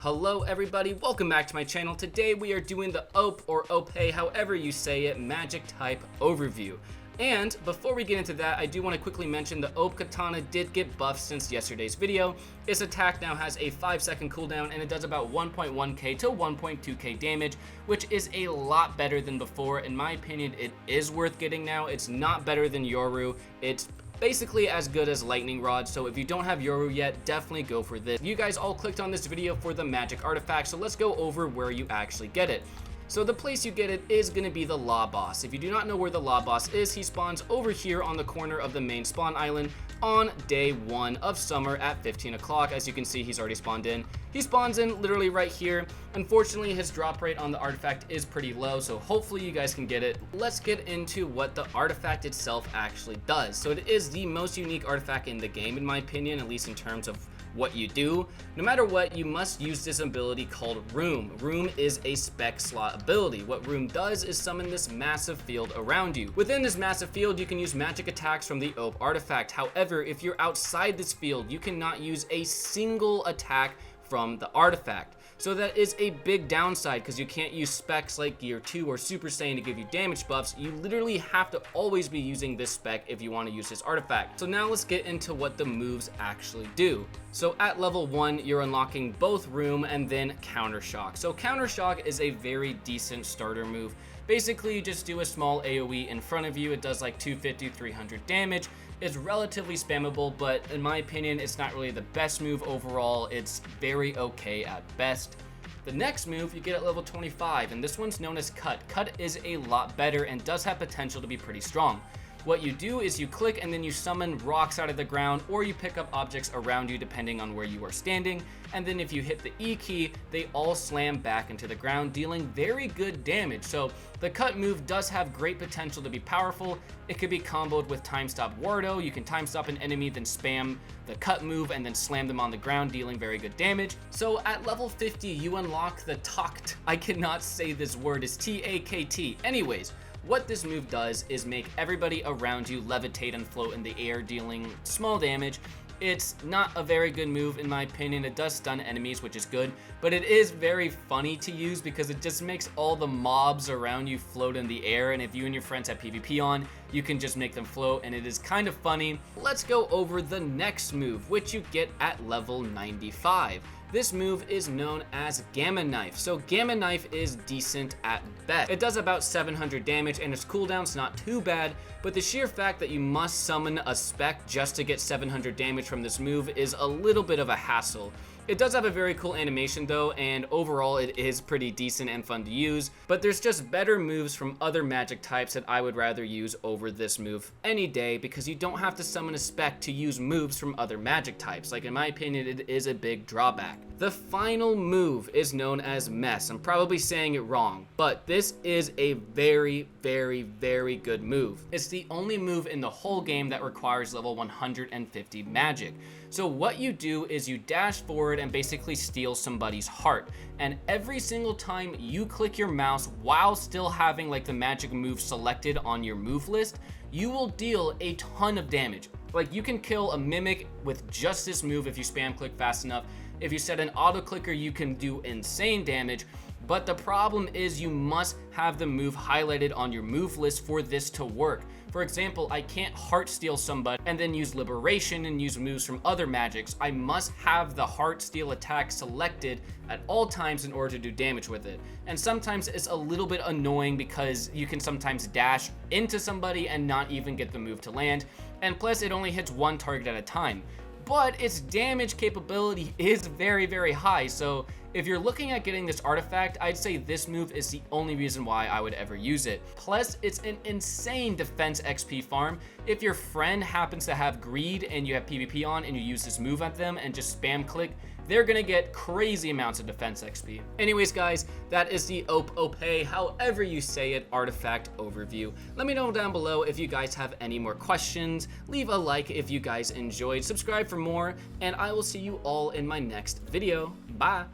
Hello everybody, welcome back to my channel. Today we are doing the OPE or OPE, however you say it, magic type overview. And before we get into that, I do want to quickly mention the OPE katana did get buffed since yesterday's video. Its attack now has a 5-second cooldown and it does about 1.1k to 1.2k damage, which is a lot better than before. In my opinion, it is worth getting now. It's not better than Yoru. It's basically as good as lightning rod, so if you don't have Yoru yet, definitely go for this. You guys all clicked on this video for the magic artifact, so let's go over where you actually get it. So the place you get it is going to be the law boss. If you do not know where the law boss is, he spawns over here on the corner of the main spawn island on day 1 of summer at 15 o'clock. As you can see, he's already spawned in. He spawns in literally right here. Unfortunately, his drop rate on the artifact is pretty low, so hopefully you guys can get it. Let's get into what the artifact itself actually does. So it is the most unique artifact in the game, in my opinion, at least in terms of what you do. No matter what, you must use this ability called Room. Room is a spec slot ability. What Room does is summon this massive field around you. Within this massive field, you can use magic attacks from the OPE artifact. However, if you're outside this field, you cannot use a single attack from the artifact. So that is a big downside because you can't use specs like Gear 2 or Super Saiyan to give you damage buffs. You literally have to always be using this spec if you want to use this artifact. So now let's get into what the moves actually do. So at level 1, you're unlocking both Room and then Counter Shock. So Counter Shock is a very decent starter move. Basically, you just do a small AoE in front of you. It does like 250, 300 damage. It's relatively spammable, but in my opinion, it's not really the best move overall. It's very okay at best. The next move you get at level 25, and this one's known as Cut. Cut is a lot better and does have potential to be pretty strong. What you do is you click and then you summon rocks out of the ground, or you pick up objects around you depending on where you are standing, and then if you hit the E key, they all slam back into the ground, dealing very good damage. So the Cut move does have great potential to be powerful. It could be comboed with Time Stop Wardo. You can time stop an enemy, then spam the Cut move and then slam them on the ground, dealing very good damage. So at level 50, you unlock the Takt. I cannot say this word, it's T-A-K-T. Anyways, what this move does is make everybody around you levitate and float in the air, dealing small damage. It's not a very good move in my opinion. It does stun enemies, which is good, but it is very funny to use because it just makes all the mobs around you float in the air, and if you and your friends have PvP on, you can just make them float, and it is kind of funny. Let's go over the next move, which you get at level 95. This move is known as Gamma Knife. So Gamma Knife is decent at best. It does about 700 damage and its cooldown's not too bad, but the sheer fact that you must summon a spec just to get 700 damage from this move is a little bit of a hassle. It does have a very cool animation though, and overall it is pretty decent and fun to use, but there's just better moves from other magic types that I would rather use over this move any day, because you don't have to summon a spec to use moves from other magic types. Like, in my opinion, it is a big drawback. The final move is known as Mess. I'm probably saying it wrong, but this is a very, very, very good move. It's the only move in the whole game that requires level 150 magic. So what you do is you dash forward and basically steal somebody's heart. And every single time you click your mouse while still having like the magic move selected on your move list, you will deal a ton of damage. Like, you can kill a mimic with just this move if you spam click fast enough. If you set an auto clicker, you can do insane damage. But the problem is you must have the move highlighted on your move list for this to work. For example, I can't heart steal somebody and then use liberation and use moves from other magics. I must have the heart steal attack selected at all times in order to do damage with it. And sometimes it's a little bit annoying because you can sometimes dash into somebody and not even get the move to land. And plus, it only hits one target at a time. But its damage capability is very, very high. So if you're looking at getting this artifact, I'd say this move is the only reason why I would ever use it. Plus, it's an insane defense XP farm. If your friend happens to have greed and you have PvP on and you use this move at them and just spam click, they're gonna get crazy amounts of defense XP. Anyways, guys, that is the OPE, however you say it, artifact overview. Let me know down below if you guys have any more questions. Leave a like if you guys enjoyed, subscribe for more, and I will see you all in my next video. Bye.